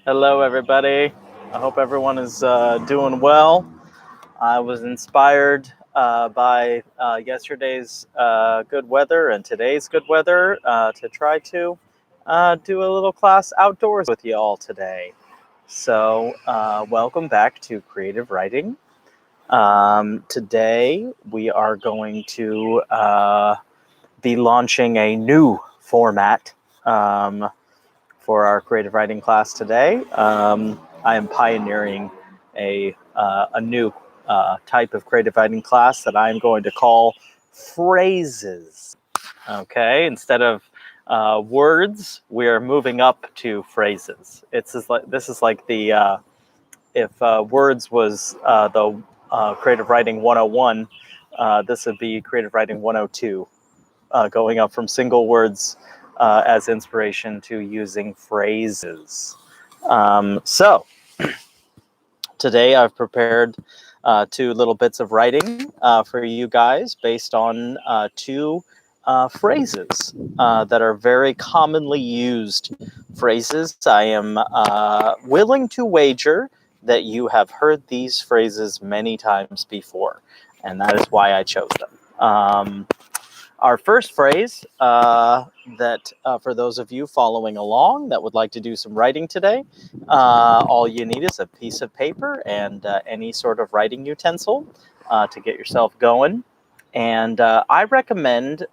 Hello, everybody. I hope everyone is doing well. I was inspired by yesterday's good weather and today's good weather to try to do a little class outdoors with you all today. So, welcome back to Creative Writing. Today, we are going to be launching a new format. For our creative writing class today. I am pioneering a new type of creative writing class that I'm going to call phrases. Okay, instead of words, we are moving up to phrases. This is like the if words was the creative writing 101, this would be creative writing 102, going up from single words as inspiration to using phrases. So today I've prepared two little bits of writing for you guys based on two phrases that are very commonly used phrases. I am willing to wager that you have heard these phrases many times before, and that is why I chose them. Our first phrase that for those of you following along that would like to do some writing today, all you need is a piece of paper and any sort of writing utensil to get yourself going. And I recommend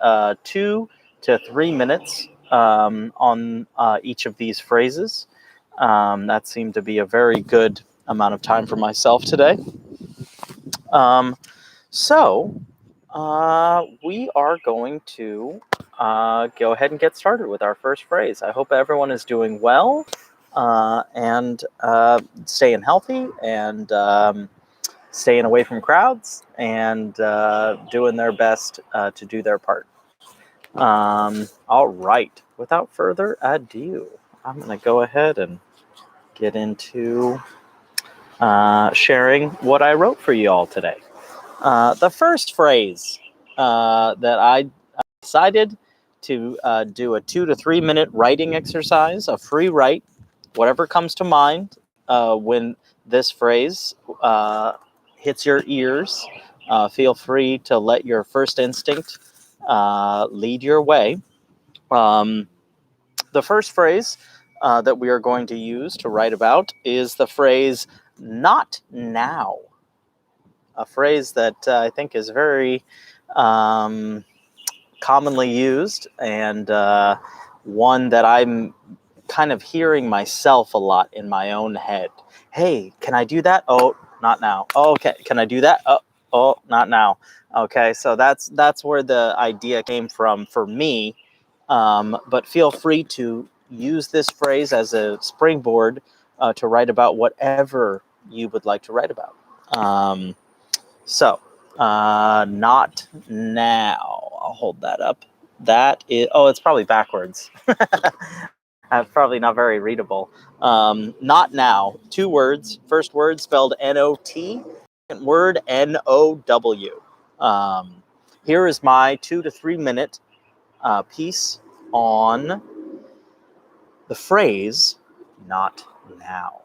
2 to 3 minutes on each of these phrases. That seemed to be a very good amount of time for myself today. So we are going to go ahead and get started with our first phrase. I hope everyone is doing well and staying healthy and staying away from crowds and doing their best to do their part. All right. Without further ado, I'm going to go ahead and get into sharing what I wrote for you all today. The first phrase that I decided to do a 2 to 3 minute writing exercise, a free write, whatever comes to mind when this phrase hits your ears. Feel free to let your first instinct lead your way. The first phrase that we are going to use to write about is the phrase "not now." A phrase that I think is very commonly used and one that I'm kind of hearing myself a lot in my own head. Hey, can I do that? Oh, not now. Oh, okay, can I do that? Oh, not now. Okay, so that's where the idea came from for me. But feel free to use this phrase as a springboard to write about whatever you would like to write about. Not now. I'll hold that up. That is, it's probably backwards. Probably not very readable. Not now. 2 words. First word spelled N-O-T. Second word N-O-W. Here is my 2 to 3 minute piece on the phrase, not now.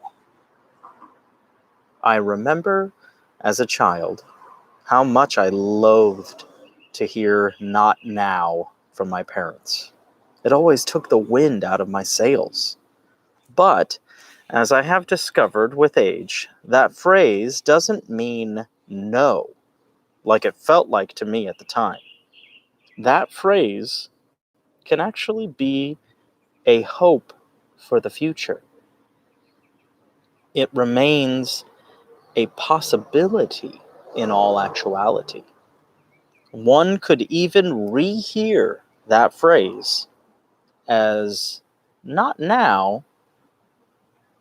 I remember as a child how much I loathed to hear "not now" from my parents. It always took the wind out of my sails. But, as I have discovered with age, that phrase doesn't mean no, like it felt like to me at the time. That phrase can actually be a hope for the future. It remains a possibility in all actuality. One could even rehear that phrase as not now,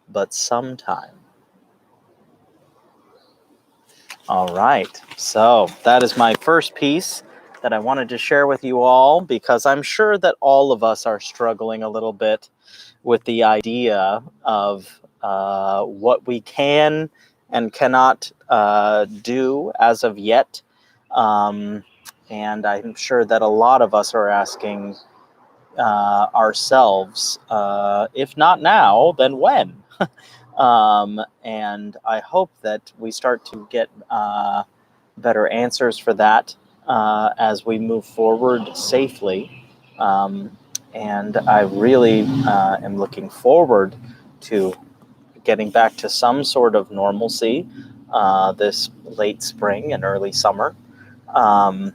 but sometime. All right, so that is my first piece that I wanted to share with you all because I'm sure that all of us are struggling a little bit with the idea of what we can and cannot do as of yet. And I'm sure that a lot of us are asking ourselves, if not now, then when? And I hope that we start to get better answers for that as we move forward safely. And I really am looking forward to getting back to some sort of normalcy this late spring and early summer. Um,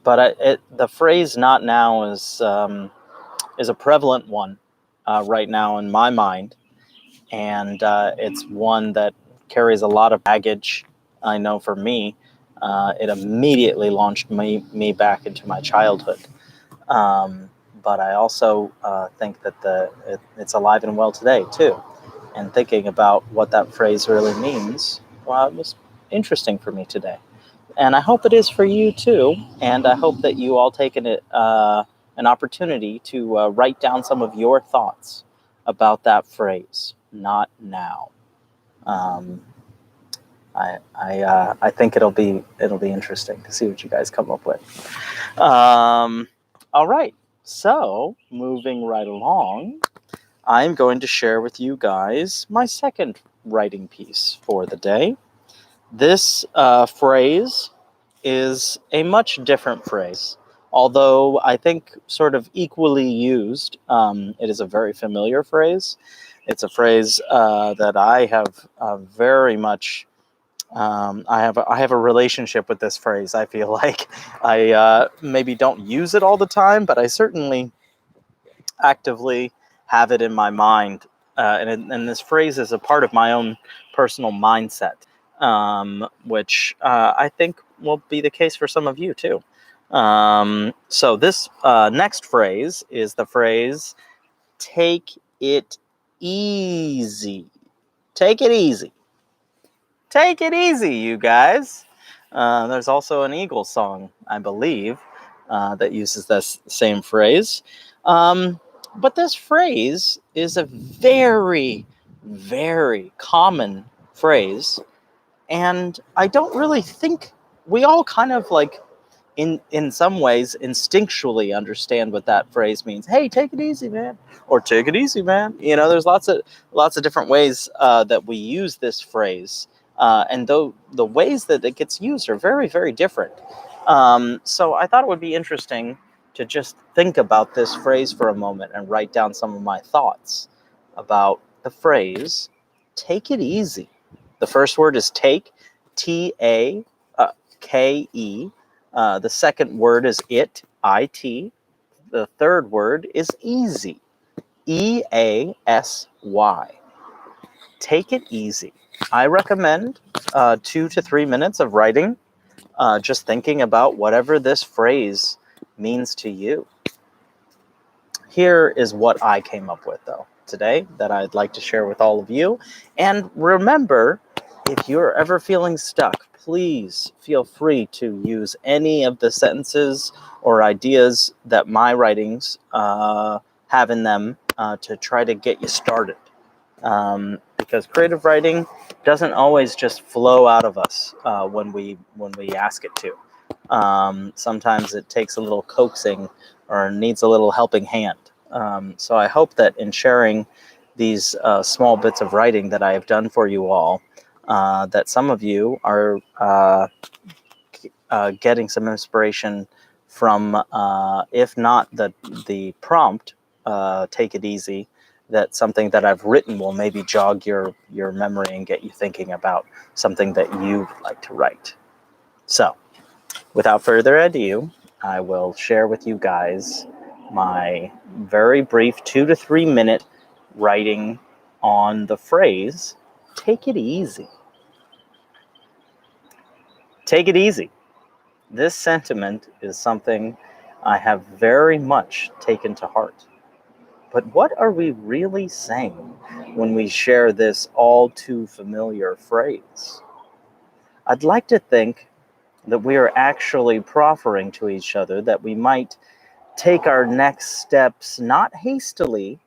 but the phrase "not now" is a prevalent one right now in my mind, and it's one that carries a lot of baggage. I know for me, it immediately launched me back into my childhood. Um, but I also think that it's alive and well today too. And thinking about what that phrase really means, well, it was interesting for me today. And I hope it is for you too. And I hope that you all take an opportunity to write down some of your thoughts about that phrase, "not now." Um, I think it'll be interesting to see what you guys come up with. All right, so moving right along, I'm going to share with you guys my second writing piece for the day. This phrase is a much different phrase, although I think sort of equally used. It is a very familiar phrase. It's a phrase that I have very much. I have a relationship with this phrase. I feel like I maybe don't use it all the time, but I certainly actively have it in my mind. And this phrase is a part of my own personal mindset, which I think will be the case for some of you too. So this next phrase is the phrase, "take it easy." Take it easy. Take it easy, you guys. There's also an Eagles song, I believe, that uses this same phrase. But this phrase is a very, very common phrase. And I don't really think we all kind of like, in some ways, instinctually understand what that phrase means. Hey, take it easy, man, or take it easy, man. There's lots of different ways that we use this phrase, and though the ways that it gets used are very, very different. So I thought it would be interesting to just think about this phrase for a moment and write down some of my thoughts about the phrase "take it easy." The first word is take, TAKE. The second word is IT. The third word is easy, EASY. Take it easy. I recommend 2 to 3 minutes of writing, just thinking about whatever this phrase means to you. Here is what I came up with, though, today that I'd like to share with all of you. And remember, if you're ever feeling stuck, please feel free to use any of the sentences or ideas that my writings have in them to try to get you started. Because creative writing doesn't always just flow out of us when we ask it to. Sometimes it takes a little coaxing or needs a little helping hand. So I hope that in sharing these small bits of writing that I have done for you all, that some of you are getting some inspiration from, if not the prompt, "take it easy," that something that I've written will maybe jog your memory and get you thinking about something that you would like to write. So, without further ado, I will share with you guys my very brief 2 to 3 minute writing on the phrase, "take it easy." Take it easy. This sentiment is something I have very much taken to heart. But what are we really saying when we share this all too familiar phrase? I'd like to think that we are actually proffering to each other that we might take our next steps not hastily,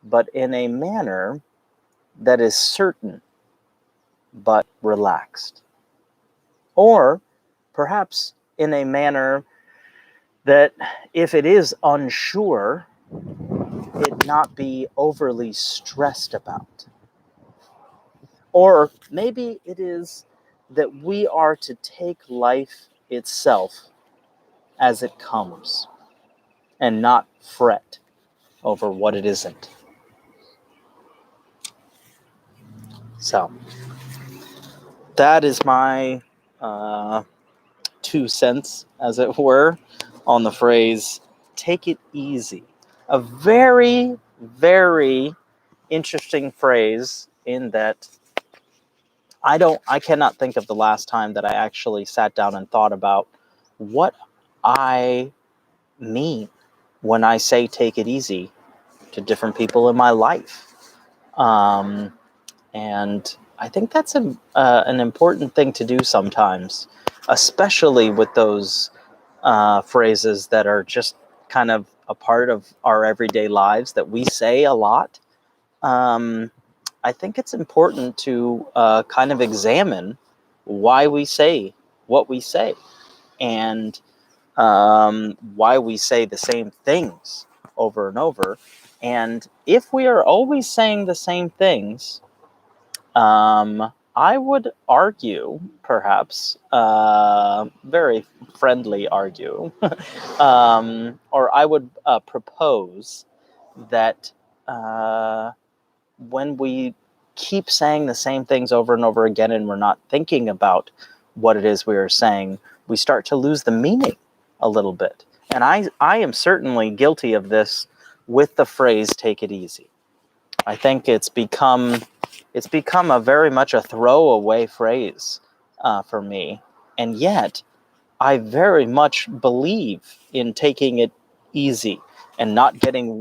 but in a manner that is certain but relaxed. Or perhaps in a manner that, if it is unsure, it not be overly stressed about. Or maybe it is that we are to take life itself as it comes and not fret over what it isn't. So that is my 2 cents, as it were, on the phrase, take it easy. A very, very interesting phrase in that I cannot think of the last time that I actually sat down and thought about what I mean when I say take it easy to different people in my life. And I think that's an important thing to do sometimes, especially with those phrases that are just kind of a part of our everyday lives that we say a lot. I think it's important to kind of examine why we say what we say, and why we say the same things over and over. And if we are always saying the same things, I would argue, perhaps, very friendly argue, or I would propose that when we keep saying the same things over and over again and we're not thinking about what it is we are saying, we start to lose the meaning a little bit. And I am certainly guilty of this with the phrase take it easy. I think it's become a very much a throwaway phrase for me. And yet I very much believe in taking it easy and not getting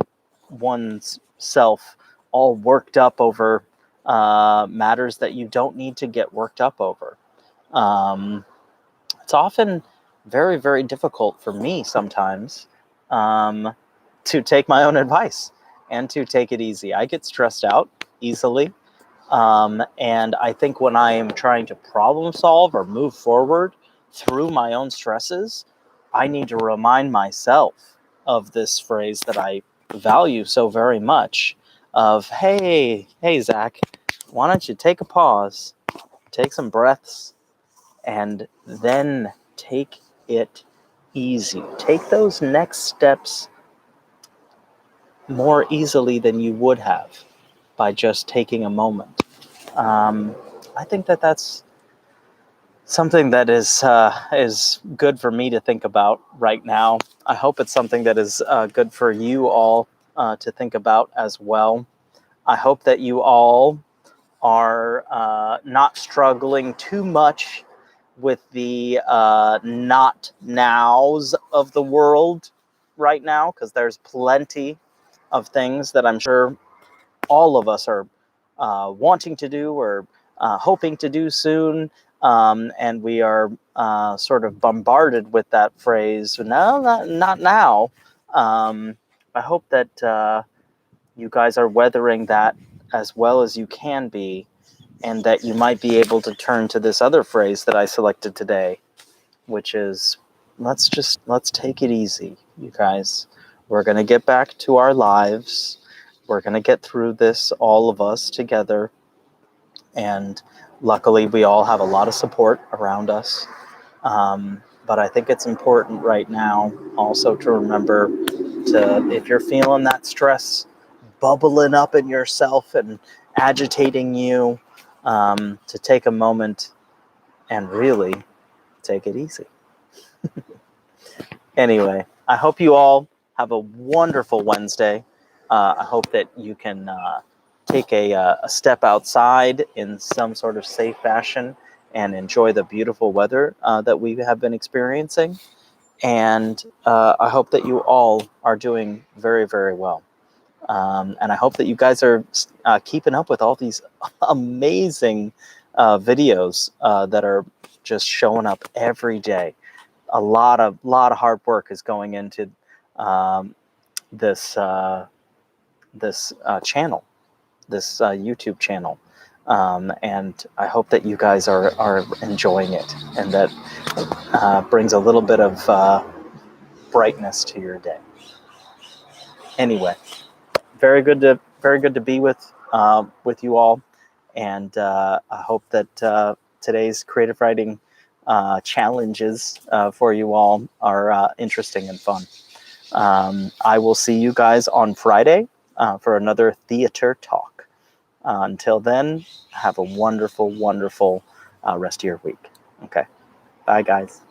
one's self all worked up over matters that you don't need to get worked up over. It's often very, very difficult for me sometimes to take my own advice and to take it easy. I get stressed out easily. And I think when I am trying to problem solve or move forward through my own stresses, I need to remind myself of this phrase that I value so very much of, hey, Zach, why don't you take a pause, take some breaths, and then take it easy. Take those next steps more easily than you would have by just taking a moment. I think that that's something that is good for me to think about right now. I hope it's something that is good for you all to think about as well. I hope that you all are not struggling too much with the not nows of the world right now, because there's plenty of things that I'm sure all of us are wanting to do or hoping to do soon. And we are sort of bombarded with that phrase, no, not now. I hope that you guys are weathering that as well as you can be, and that you might be able to turn to this other phrase that I selected today, which is, let's take it easy, you guys. We're going to get back to our lives. We're going to get through this, all of us together. And luckily, we all have a lot of support around us. But I think it's important right now also to remember to, if you're feeling that stress bubbling up in yourself and agitating you, to take a moment and really take it easy. Anyway, I hope you all have a wonderful Wednesday. I hope that you can take a step outside in some sort of safe fashion and enjoy the beautiful weather that we have been experiencing. And I hope that you all are doing very, very well. And I hope that you guys are keeping up with all these amazing videos that are just showing up every day. A lot of hard work is going into this channel, this YouTube channel, and I hope that you guys are enjoying it, and that brings a little bit of brightness to your day. Anyway, very good to be with you all, and I hope that today's creative writing challenges for you all are interesting and fun. I will see you guys on Friday for another theater talk. Until then, have a wonderful, wonderful rest of your week. Okay, bye, guys.